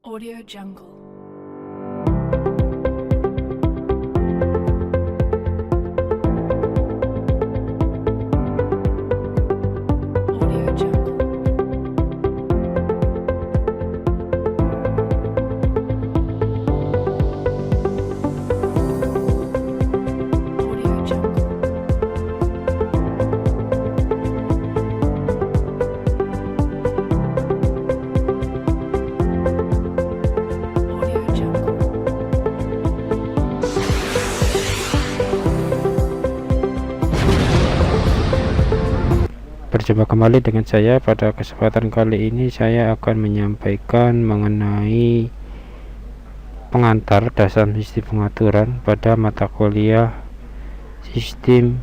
Audio Jungle. Audio Jungle. Audio Jungle. Audio Jungle. Berjumpa kembali dengan saya. Pada kesempatan kali ini saya akan menyampaikan mengenai pengantar dasar sistem pengaturan pada mata kuliah sistem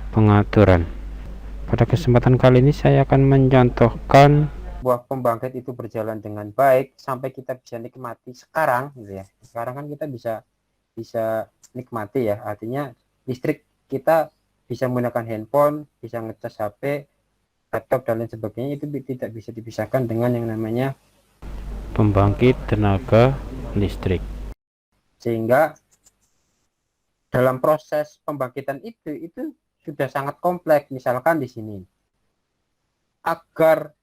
pengaturan. Pada kesempatan kali ini saya akan mencontohkan buah pembangkit itu berjalan dengan baik sampai kita bisa nikmati sekarang gitu ya. Sekarang kan kita bisa nikmati ya, artinya listrik kita bisa menggunakan handphone, bisa ngecas HP, laptop dan lain sebagainya, itu tidak bisa dipisahkan dengan yang namanya pembangkit tenaga listrik. Sehingga dalam proses pembangkitan itu sudah sangat kompleks. Misalkan di sini, agar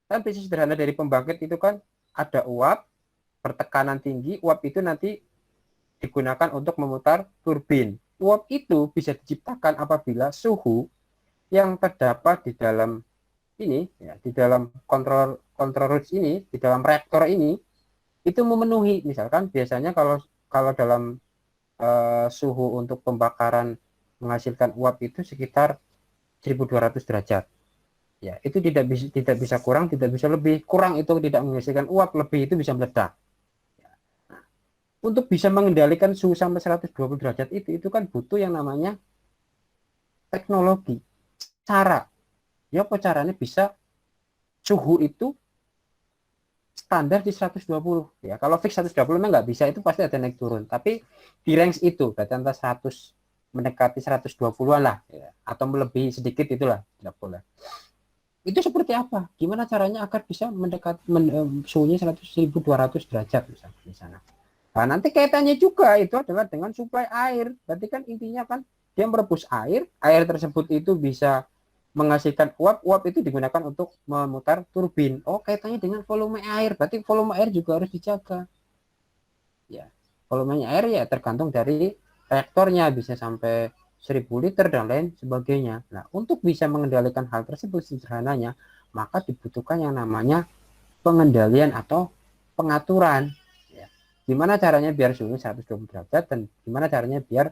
kan prinsip sederhana dari pembangkit itu kan ada uap bertekanan tinggi, uap itu nanti digunakan untuk memutar turbin. Uap itu bisa diciptakan apabila suhu yang terdapat di dalam ini ya, di dalam control rods ini, di dalam reaktor ini itu memenuhi. Misalkan biasanya kalau dalam suhu untuk pembakaran menghasilkan uap itu sekitar 1200 derajat. Ya, itu tidak bisa kurang, tidak bisa lebih. Kurang itu tidak menghasilkan uap, lebih itu bisa meledak. Untuk bisa mengendalikan suhu sampai 120 derajat itu kan butuh yang namanya teknologi. Cara, ya apa caranya bisa suhu itu standar di 120 ya. Kalau fix 120 memang nggak bisa, itu pasti ada naik turun. Tapi di range itu, berarti antara 100 mendekati 120-an lah ya, atau melebihi sedikit itulah tidak boleh. Itu seperti apa? Gimana caranya agar bisa mendekati suhunya 1200 derajat misalnya di sana. Nah, nanti kaitannya juga itu adalah dengan suplai air. Berarti kan intinya kan dia merebus air, air tersebut itu bisa menghasilkan uap, uap itu digunakan untuk memutar turbin. Oh, kaitannya dengan volume air. Berarti volume air juga harus dijaga. Ya, volumenya air ya tergantung dari reaktornya, bisa sampai 1000 liter dan lain sebagainya. Nah, untuk bisa mengendalikan hal tersebut sederhananya, maka dibutuhkan yang namanya pengendalian atau pengaturan. Gimana caranya biar suhu 120 derajat dan gimana caranya biar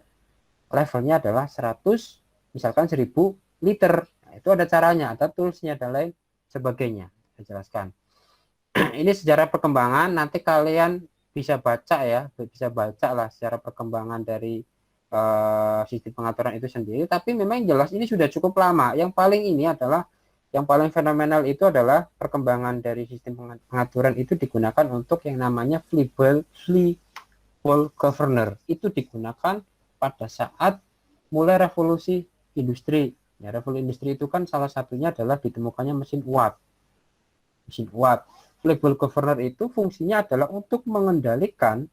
levelnya adalah 100, misalkan 1000 liter. Nah, itu ada caranya, ada toolsnya dan lain sebagainya. Saya jelaskan. Ini sejarah perkembangan, nanti kalian bisa baca ya, bisa baca lah secara perkembangan dari sistem pengaturan itu sendiri. Tapi memang jelas ini sudah cukup lama. Yang paling fenomenal itu adalah perkembangan dari sistem pengaturan itu digunakan untuk yang namanya Flexible Governor. Itu digunakan pada saat mulai revolusi industri. Ya, revolusi industri itu kan salah satunya adalah ditemukannya mesin uap. Mesin uap. Flexible Governor itu fungsinya adalah untuk mengendalikan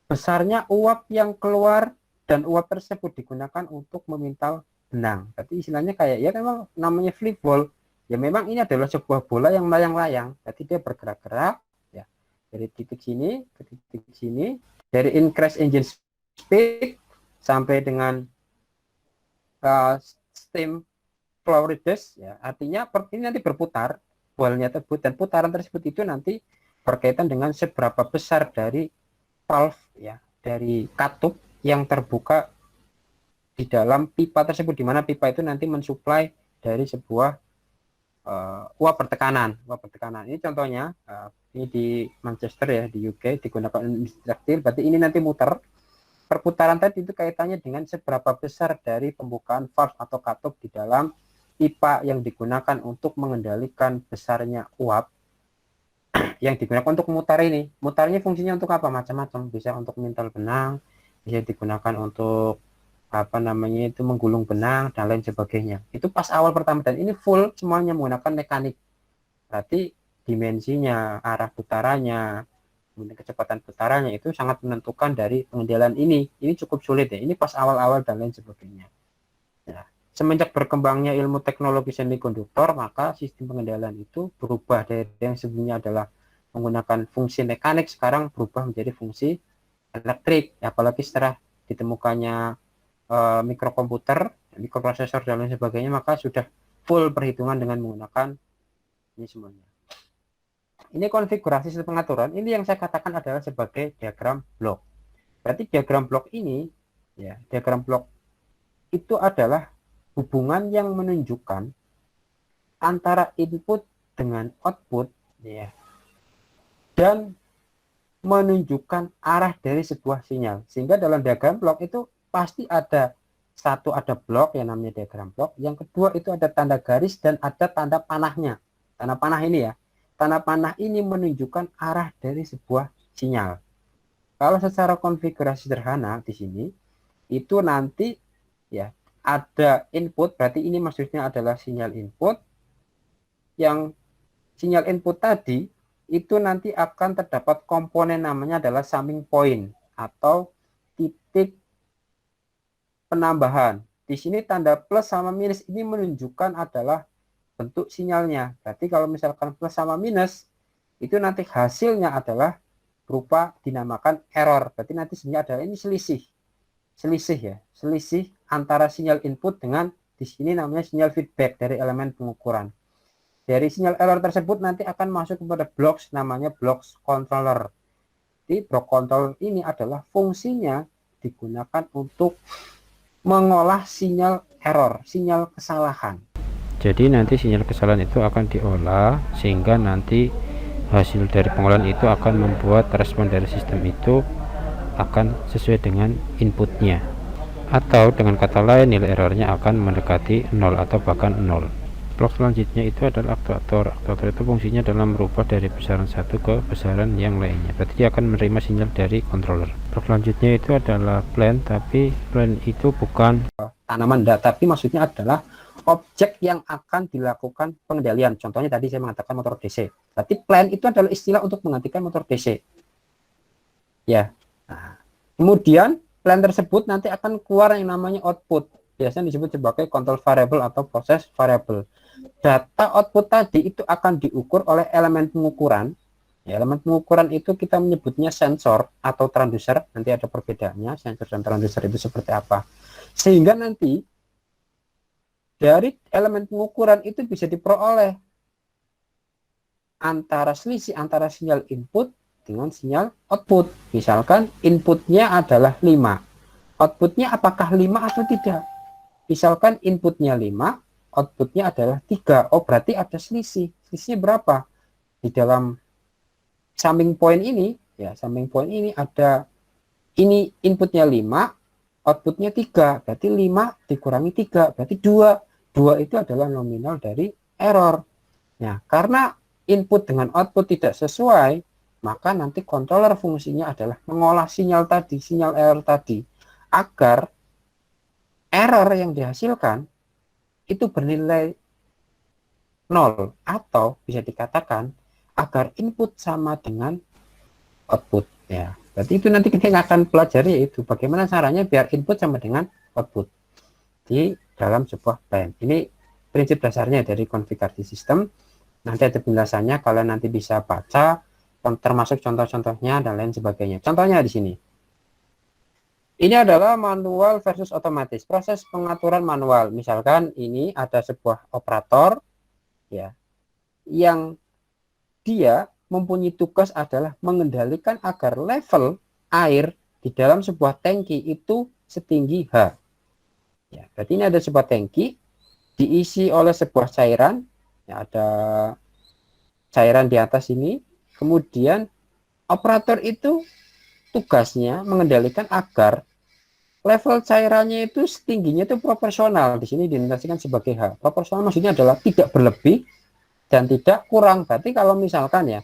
besarnya uap yang keluar, dan uap tersebut digunakan untuk memintal benang. Tapi istilahnya kayak ya memang namanya flip ball. Ya memang ini adalah sebuah bola yang melayang-layang. Jadi dia bergerak-gerak ya dari titik sini ke titik sini, dari increase engine speed sampai dengan steam flow radius ya. Artinya ini nanti berputar bolanya tersebut, dan putaran tersebut itu nanti berkaitan dengan seberapa besar dari valve ya, dari katup yang terbuka di dalam pipa tersebut, di mana pipa itu nanti mensuplai dari sebuah uap bertekanan. Ini contohnya ini di Manchester ya, di UK digunakan industri. Berarti ini nanti muter. Perputaran tadi itu kaitannya dengan seberapa besar dari pembukaan valve atau katup di dalam pipa yang digunakan untuk mengendalikan besarnya uap yang digunakan untuk mutar ini. Mutarnya fungsinya untuk apa? Macam-macam. Bisa untuk mintal benang, bisa digunakan untuk apa namanya itu menggulung benang dan lain sebagainya. Itu pas awal pertama, dan ini full semuanya menggunakan mekanik. Berarti dimensinya, arah putarannya, kemudian kecepatan putarannya itu sangat menentukan dari pengendalian ini. Ini cukup sulit ya. Ini pas awal-awal dan lain sebagainya. Nah, semenjak berkembangnya ilmu teknologi semikonduktor, maka sistem pengendalian itu berubah dari yang sebelumnya adalah menggunakan fungsi mekanik, sekarang berubah menjadi fungsi elektrik. Apalagi setelah ditemukannya mikrokomputer, mikroprosesor dan lain sebagainya, maka sudah full perhitungan dengan menggunakan ini semuanya. Ini konfigurasi sistem pengaturan. Ini yang saya katakan adalah sebagai diagram blok. Berarti diagram blok ini, ya, diagram blok itu adalah hubungan yang menunjukkan antara input dengan output, ya, dan menunjukkan arah dari sebuah sinyal. Sehingga dalam diagram blok itu pasti ada satu, ada blok yang namanya diagram blok. Yang kedua itu ada tanda garis dan ada tanda panahnya. Tanda panah ini ya. Tanda panah ini menunjukkan arah dari sebuah sinyal. Kalau secara konfigurasi sederhana di sini itu nanti ya ada input, berarti ini maksudnya adalah sinyal input. Yang sinyal input tadi itu nanti akan terdapat komponen namanya adalah summing point atau titik penambahan. Di sini tanda plus sama minus ini menunjukkan adalah bentuk sinyalnya. Berarti kalau misalkan plus sama minus, itu nanti hasilnya adalah berupa dinamakan error. Berarti nanti sebenarnya adalah ini selisih. Selisih ya, selisih antara sinyal input dengan di sini namanya sinyal feedback dari elemen pengukuran. Dari sinyal error tersebut nanti akan masuk kepada blocks namanya blocks controller. Di block control ini adalah fungsinya digunakan untuk mengolah sinyal error, sinyal kesalahan. Jadi nanti sinyal kesalahan itu akan diolah sehingga nanti hasil dari pengolahan itu akan membuat respon dari sistem itu akan sesuai dengan inputnya, atau dengan kata lain nilai errornya akan mendekati 0 atau bahkan 0. Blok selanjutnya itu adalah aktuator. Aktuator itu fungsinya adalah merubah dari besaran satu ke besaran yang lainnya. Berarti dia akan menerima sinyal dari controller. Blok selanjutnya itu adalah plant, tapi plant itu bukan tanaman, tapi maksudnya adalah objek yang akan dilakukan pengendalian. Contohnya tadi saya mengatakan motor DC. Berarti plant itu adalah istilah untuk menggantikan motor DC. Ya. Nah, kemudian plant tersebut nanti akan keluar yang namanya output. Biasanya disebut sebagai control variable atau proses variable. Data output tadi itu akan diukur oleh elemen pengukuran. Ya, elemen pengukuran itu kita menyebutnya sensor atau transducer. Nanti ada perbedaannya, sensor dan transducer itu seperti apa. Sehingga nanti dari elemen pengukuran itu bisa diperoleh antara selisih antara sinyal input dengan sinyal output. Misalkan inputnya adalah 5. Outputnya apakah 5 atau tidak? Misalkan inputnya 5, outputnya adalah 3. Oh, berarti ada selisih. Selisihnya berapa? Di dalam summing point ini, ya, summing point ini ada, ini inputnya 5, outputnya 3. Berarti 5 dikurangi 3, berarti 2. 2 itu adalah nominal dari error. Nah, karena input dengan output tidak sesuai, maka nanti controller fungsinya adalah mengolah sinyal tadi, sinyal error tadi, agar error yang dihasilkan itu bernilai 0, atau bisa dikatakan agar input sama dengan output. Ya, berarti itu nanti kita akan pelajari, yaitu bagaimana caranya biar input sama dengan output di dalam sebuah plant. Ini prinsip dasarnya dari konfigurasi sistem. Nanti ada penjelasannya, kalian nanti bisa baca, termasuk contoh-contohnya dan lain sebagainya. Contohnya di sini. Ini adalah manual versus otomatis. Proses pengaturan manual. Misalkan ini ada sebuah operator, ya, yang dia mempunyai tugas adalah mengendalikan agar level air di dalam sebuah tangki itu setinggi H. Ya, berarti ini ada sebuah tangki diisi oleh sebuah cairan. Ya, ada cairan di atas ini. Kemudian operator itu tugasnya mengendalikan agar level cairannya itu setingginya itu proporsional. Di sini dinotasikan sebagai H. Proporsional maksudnya adalah tidak berlebih dan tidak kurang. Berarti kalau misalkan ya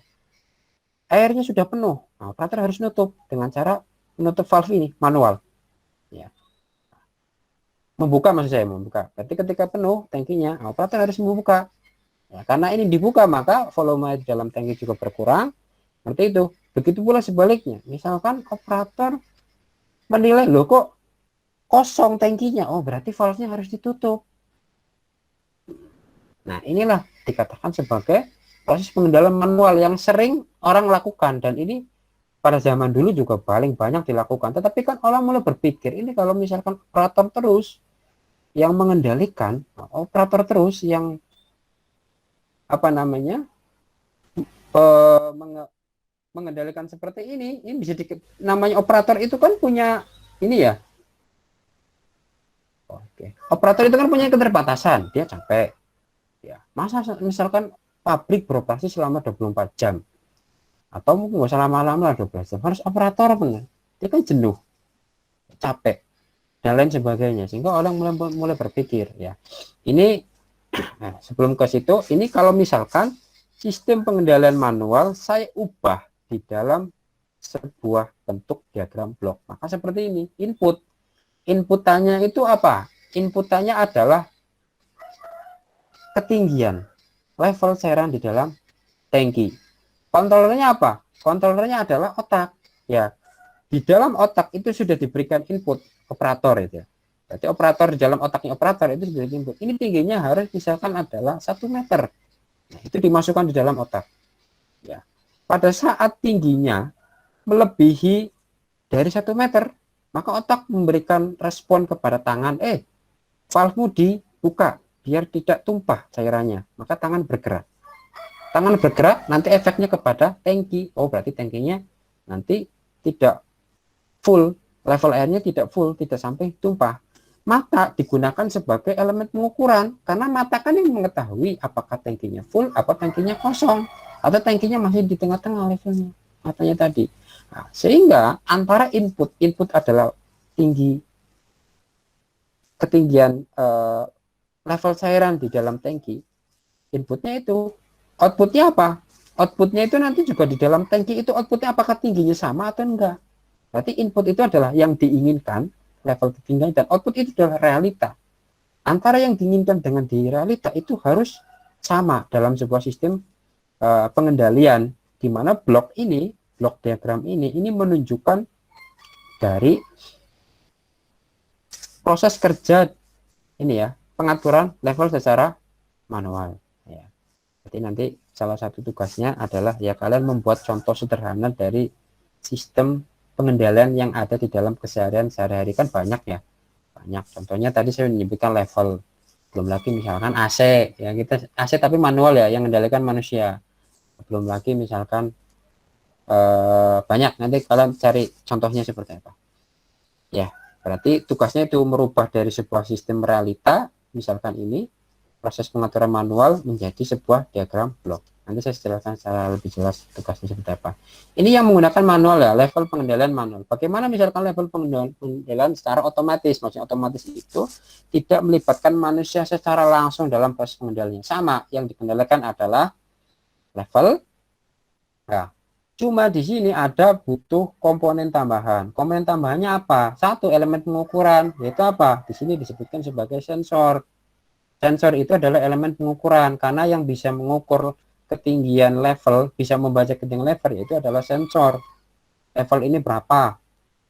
airnya sudah penuh, nah, operator harus nutup dengan cara menutup valve ini manual. Ya. Membuka, maksud saya membuka. Berarti ketika penuh tangkinya, operator harus membuka. Ya, karena ini dibuka maka volume di dalam tangki juga berkurang. Seperti itu. Begitu pula sebaliknya. Misalkan operator menilai loh kok kosong tangkinya. Oh, berarti valve-nya harus ditutup. Nah, inilah dikatakan sebagai proses pengendalian manual yang sering orang lakukan, dan ini pada zaman dulu juga paling banyak dilakukan. Tetapi kan orang mulai berpikir, ini kalau misalkan operator terus yang mengendalikan, operator terus yang apa namanya mengendalikan seperti ini bisa namanya operator itu kan punya ini ya. Oke. Operator itu kan punya keterbatasan, dia capek. Ya, masa misalkan pabrik beroperasi selama 24 jam atau mungkin nggak usah lama-lama lah 12 jam, harus operator benar. Dia kan jenuh, capek dan lain sebagainya, sehingga orang mulai berpikir ya. Ini nah, sebelum ke situ, ini kalau misalkan sistem pengendalian manual saya ubah di dalam sebuah bentuk diagram blok, maka seperti ini. Inputannya itu apa? Inputannya adalah ketinggian level cairan di dalam tangki. Kontrolernya apa? Kontrolernya adalah otak. Ya, di dalam otak itu sudah diberikan input operator itu. Berarti operator di dalam otaknya operator itu sudah input. Ini tingginya harus misalkan adalah 1 meter. Nah, itu dimasukkan di dalam otak. Ya, pada saat tingginya melebihi dari 1 meter, maka otak memberikan respon kepada tangan, valve-mu dibuka biar tidak tumpah cairannya. Maka tangan bergerak. Tangan bergerak nanti efeknya kepada tangki. Oh, berarti tangkinya nanti tidak full, level airnya tidak full, tidak sampai tumpah. Mata digunakan sebagai elemen pengukuran, karena mata kan yang mengetahui apakah tangkinya full, apa tangkinya kosong, atau tangkinya masih di tengah-tengah levelnya, matanya tadi. Nah, sehingga antara input adalah ketinggian level cairan di dalam tangki, inputnya itu, outputnya apa? Outputnya itu nanti juga di dalam tangki itu outputnya apakah tingginya sama atau enggak. Berarti input itu adalah yang diinginkan, level ketinggian, dan output itu adalah realita. Antara yang diinginkan dengan di realita itu harus sama dalam sebuah sistem pengendalian, di mana blok diagram ini menunjukkan dari proses kerja ini ya, pengaturan level secara manual. Ya. Jadi nanti salah satu tugasnya adalah ya kalian membuat contoh sederhana dari sistem pengendalian yang ada di dalam keseharian sehari-hari, kan banyak ya, banyak. Contohnya tadi saya menyebutkan level, belum lagi misalkan AC ya, kita AC tapi manual ya, yang mengendalikan manusia, belum lagi misalkan banyak. Nanti kalian cari contohnya seperti apa ya. Berarti tugasnya itu merubah dari sebuah sistem realita, misalkan ini proses pengaturan manual, menjadi sebuah diagram blok. Nanti saya jelaskan secara lebih jelas tugasnya seperti apa. Ini yang menggunakan manual ya, level pengendalian manual. Bagaimana misalkan level pengendalian secara otomatis? Maksudnya otomatis itu tidak melibatkan manusia secara langsung dalam proses pengendalian. Sama, yang dikendalikan adalah level. Nah, cuma di sini ada butuh komponen tambahan. Komponen tambahannya apa? Satu, elemen pengukuran, yaitu apa? Di sini disebutkan sebagai sensor. Sensor itu adalah elemen pengukuran, karena yang bisa mengukur ketinggian level, bisa membaca ketinggian level, yaitu adalah sensor. Level ini berapa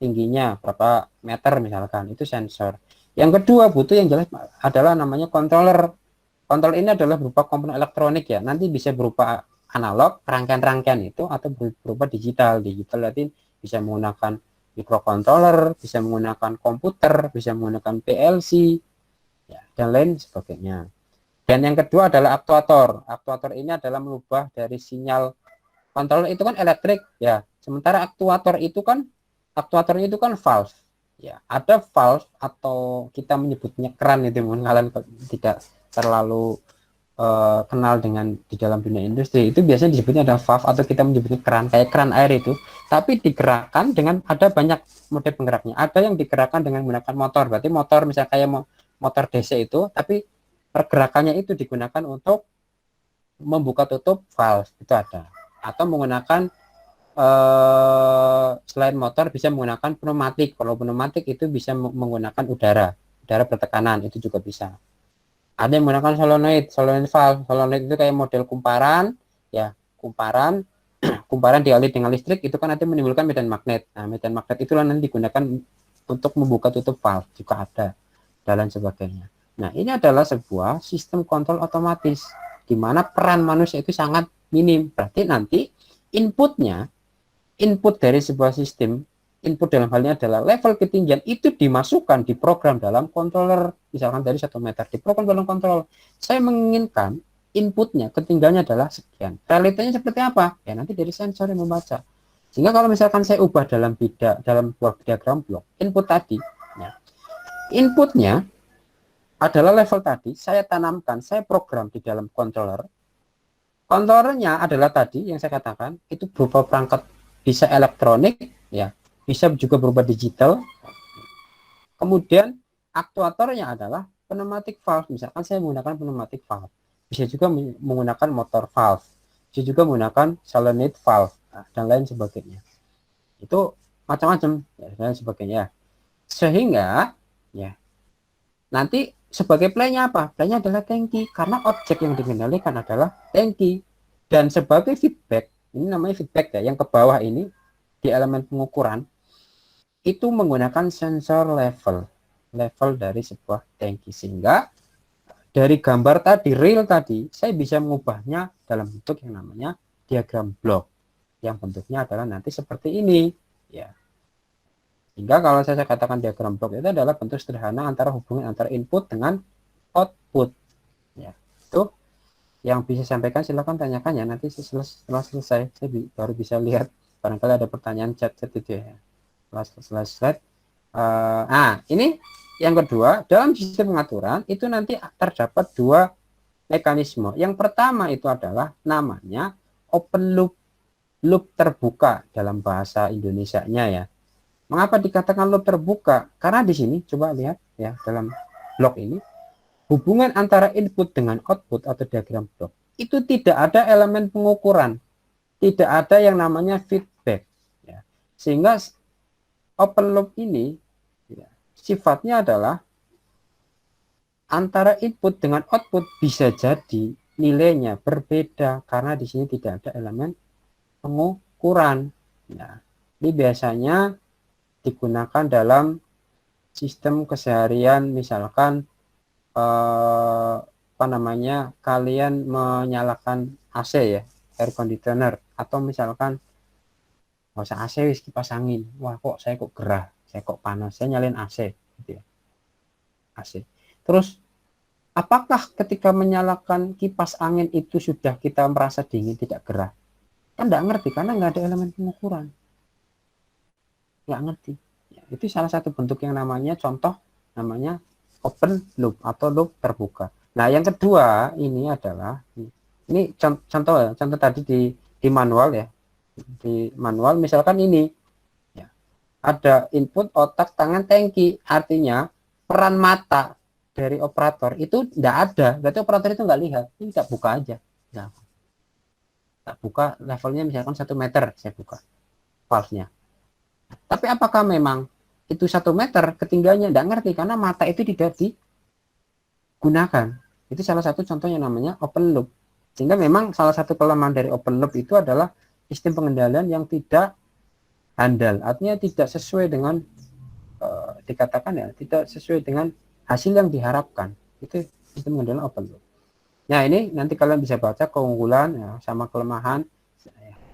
tingginya, berapa meter misalkan, itu sensor. Yang kedua butuh yang jelas adalah namanya controller. Controller ini adalah berupa komponen elektronik ya, nanti bisa berupa analog, rangkaian-rangkaian itu, atau berupa digital. Digital berarti bisa menggunakan microcontroller, bisa menggunakan komputer, bisa menggunakan PLC, ya, dan lain sebagainya. Dan yang kedua adalah aktuator. Aktuator ini adalah merubah dari sinyal, kontrol itu kan elektrik ya. Sementara aktuatornya itu kan valve. Ya, ada valve atau kita menyebutnya keran itu, mungkin kalian tidak terlalu kenal dengan di dalam dunia industri. Itu biasanya disebutnya ada valve atau kita menyebutnya keran, kayak keran air itu. Tapi digerakkan dengan ada banyak mode penggeraknya. Ada yang digerakkan dengan menggunakan motor. Berarti motor misalnya kayak motor DC itu, tapi pergerakannya itu digunakan untuk membuka tutup valve, itu ada. Atau menggunakan selain motor bisa menggunakan pneumatik. Kalau pneumatik itu bisa menggunakan udara bertekanan, itu juga bisa. Ada yang menggunakan solenoid valve. Solenoid itu kayak model kumparan, ya, kumparan kumparan dialiri dengan listrik itu kan nanti menimbulkan medan magnet. Nah, medan magnet itulah nanti digunakan untuk membuka tutup valve juga ada dan lain sebagainya. Nah, ini adalah sebuah sistem kontrol otomatis di mana peran manusia itu sangat minim. Berarti nanti input dari sebuah sistem, input dalam hal ini adalah level ketinggian itu dimasukkan di program dalam controller, misalkan dari 1 meter di program dalam controller. Saya menginginkan inputnya ketinggiannya adalah sekian. Realitanya seperti apa? Ya nanti dari sensor yang membaca. Sehingga kalau misalkan saya ubah dalam buah diagram blok, input tadi, ya, inputnya adalah level tadi, saya tanamkan, saya program di dalam controller. Controllernya adalah tadi yang saya katakan, itu berupa perangkat bisa elektronik, ya, bisa juga berupa digital. Kemudian aktuatornya adalah pneumatic valve, misalkan saya menggunakan pneumatic valve. Bisa juga menggunakan motor valve, bisa juga menggunakan solenoid valve, dan lain sebagainya. Itu macam-macam, ya, dan sebagainya. Sehingga ya nanti sebagai playnya apa? Playnya adalah tangki, karena objek yang dikendalikan adalah tangki. Dan sebagai feedback, ini namanya feedback ya, yang ke bawah ini di elemen pengukuran itu menggunakan sensor level dari sebuah tangki, sehingga dari gambar tadi, real tadi, saya bisa mengubahnya dalam bentuk yang namanya diagram blok, yang bentuknya adalah nanti seperti ini, ya. Sehingga kalau saya katakan diagram blok itu adalah bentuk sederhana antara hubungan antara input dengan output, ya. Itu yang bisa sampaikan, silakan tanyakan ya, nanti setelah selesai saya baru bisa lihat, barangkali ada pertanyaan chat itu ya. Setelah slide. Ini yang kedua, dalam sistem pengaturan itu nanti terdapat dua mekanisme. Yang pertama itu adalah namanya open loop terbuka dalam bahasa Indonesianya ya. Mengapa dikatakan loop terbuka? Karena di sini coba lihat ya, dalam blok ini hubungan antara input dengan output atau diagram blok itu tidak ada elemen pengukuran, tidak ada yang namanya feedback ya. Sehingga open loop ini ya, sifatnya adalah antara input dengan output bisa jadi nilainya berbeda karena di sini tidak ada elemen pengukuran. Nah, ini biasanya digunakan dalam sistem keseharian, misalkan kalian menyalakan AC ya, air conditioner, atau misalkan nggak usah AC, wis kipas angin, wah kok saya kok gerah, saya kok panas, saya nyalain AC gitu ya, AC. Terus apakah ketika menyalakan kipas angin itu sudah kita merasa dingin, tidak gerah? Kan nggak ngerti karena nggak ada elemen pengukuran, nggak ngerti ya. Itu salah satu bentuk yang namanya contoh, namanya open loop atau loop terbuka. Nah yang kedua ini adalah ini contoh tadi di manual ya, di manual misalkan ini ya, ada input otak tangan tangki, artinya peran mata dari operator itu tidak ada, berarti operator itu nggak lihat, ini nggak buka aja, nggak buka levelnya misalkan 1 meter saya buka valve-nya. Tapi apakah memang itu 1 meter ketinggiannya, tidak ngerti karena mata itu tidak digunakan. Itu salah satu contoh yang namanya open loop. Sehingga memang salah satu kelemahan dari open loop itu adalah sistem pengendalian yang tidak handal, artinya tidak sesuai dengan dikatakan ya, tidak sesuai dengan hasil yang diharapkan. Itu sistem pengendalian open loop. Nah ini nanti kalian bisa baca keunggulan ya, sama kelemahan,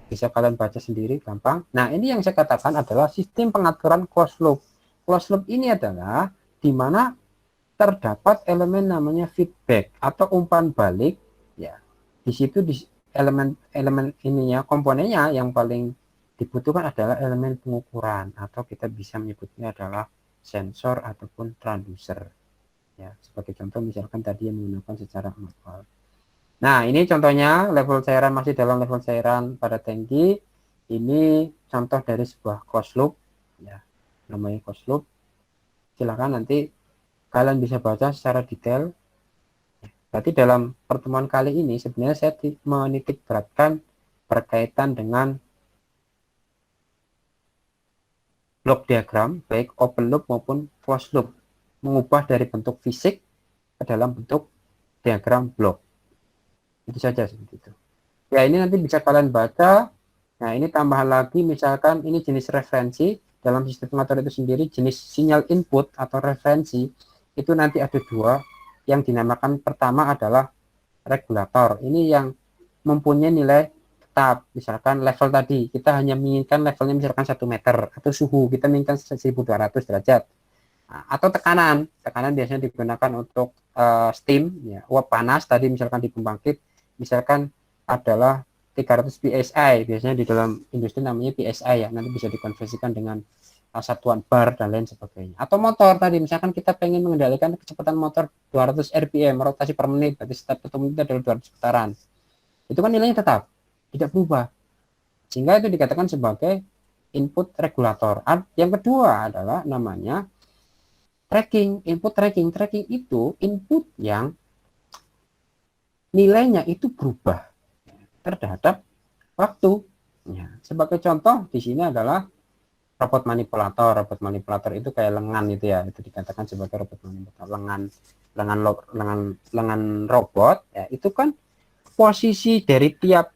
bisa kalian baca sendiri gampang. Nah ini yang saya katakan adalah sistem pengaturan closed loop. Closed loop ini adalah di mana terdapat elemen namanya feedback atau umpan balik ya. Di situ elemen ininya, komponennya yang paling dibutuhkan adalah elemen pengukuran atau kita bisa menyebutnya adalah sensor ataupun transducer ya. Sebagai contoh misalkan tadi yang menggunakan secara manual. Nah ini contohnya level cairan, masih dalam level cairan pada tangki. Ini contoh dari sebuah closed loop ya, namanya closed loop. Silakan nanti kalian bisa baca secara detail. Berarti dalam pertemuan kali ini sebenarnya saya menitik beratkan berkaitan dengan blok diagram baik open loop maupun closed loop, mengubah dari bentuk fisik ke dalam bentuk diagram blok. Itu saja seperti itu. Ya, ini nanti bisa kalian baca. Nah, ini tambahan lagi, misalkan ini jenis referensi. Dalam sistem pengatur itu sendiri, jenis sinyal input atau referensi itu nanti ada dua. Yang dinamakan pertama adalah regulator. Ini yang mempunyai nilai tetap. Misalkan level tadi, kita hanya menginginkan levelnya misalkan 1 meter. Atau suhu, kita menginginkan 1200 derajat. Nah, atau tekanan. Tekanan biasanya digunakan untuk steam, ya, uap panas tadi misalkan di pembangkit. Misalkan adalah 300 PSI, biasanya di dalam industri namanya PSI ya, nanti bisa dikonversikan dengan satuan bar dan lain sebagainya. Atau motor tadi, misalkan kita pengen mengendalikan kecepatan motor 200 RPM, rotasi per menit, berarti setiap 1 menit adalah 200 putaran. Itu kan nilainya tetap, tidak berubah. Sehingga itu dikatakan sebagai input regulator. Yang kedua adalah namanya tracking, input tracking. Tracking itu input yang nilainya itu berubah terhadap waktu. Ya, sebagai contoh di sini adalah robot manipulator. Robot manipulator itu kayak lengan itu ya, itu dikatakan sebagai robot manipulator. Lengan robot ya, itu kan posisi dari tiap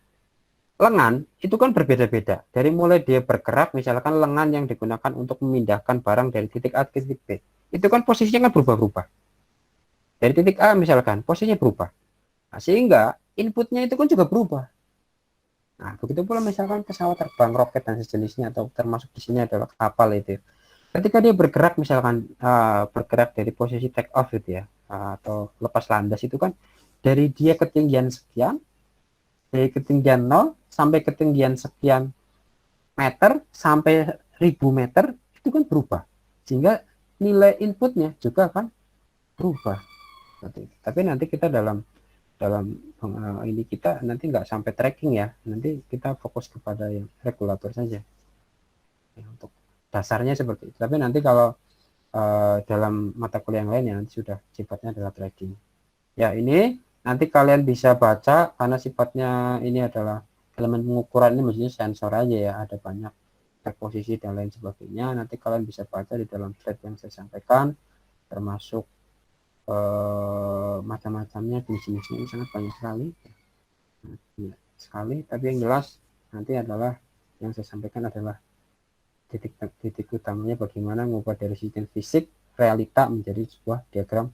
lengan itu kan berbeda-beda. Dari mulai dia bergerak, misalkan lengan yang digunakan untuk memindahkan barang dari titik A ke titik B, itu kan posisinya kan berubah-ubah. Dari titik A misalkan posisinya berubah. Nah, sehingga inputnya itu kan juga berubah. Nah, begitu pula misalkan pesawat terbang, roket dan sejenisnya, atau termasuk di sini adalah kapal itu. Ketika dia bergerak misalkan bergerak dari posisi take off itu ya, atau lepas landas itu kan dari dia ketinggian sekian, dari ketinggian 0 sampai ketinggian sekian meter sampai 1000 meter itu kan berubah. Sehingga nilai inputnya juga akan berubah. Tapi nanti kita dalam ini kita nanti nggak sampai tracking ya, nanti kita fokus kepada yang regulator saja ya, untuk dasarnya seperti itu. Tapi nanti kalau dalam mata kuliah yang lain ya nanti sudah sifatnya adalah tracking ya. Ini nanti kalian bisa baca karena sifatnya ini adalah elemen pengukuran, ini maksudnya sensor aja ya, ada banyak posisi dan lain sebagainya. Nanti kalian bisa baca di dalam thread yang saya sampaikan, termasuk macam-macamnya, jenis-jenisnya ini sangat banyak sekali. Tapi yang jelas nanti adalah yang saya sampaikan adalah titik utamanya bagaimana mengubah dari sistem fisik realita menjadi sebuah diagram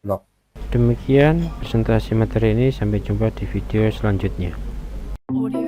blok. Demikian presentasi materi ini, sampai jumpa di video selanjutnya. Audio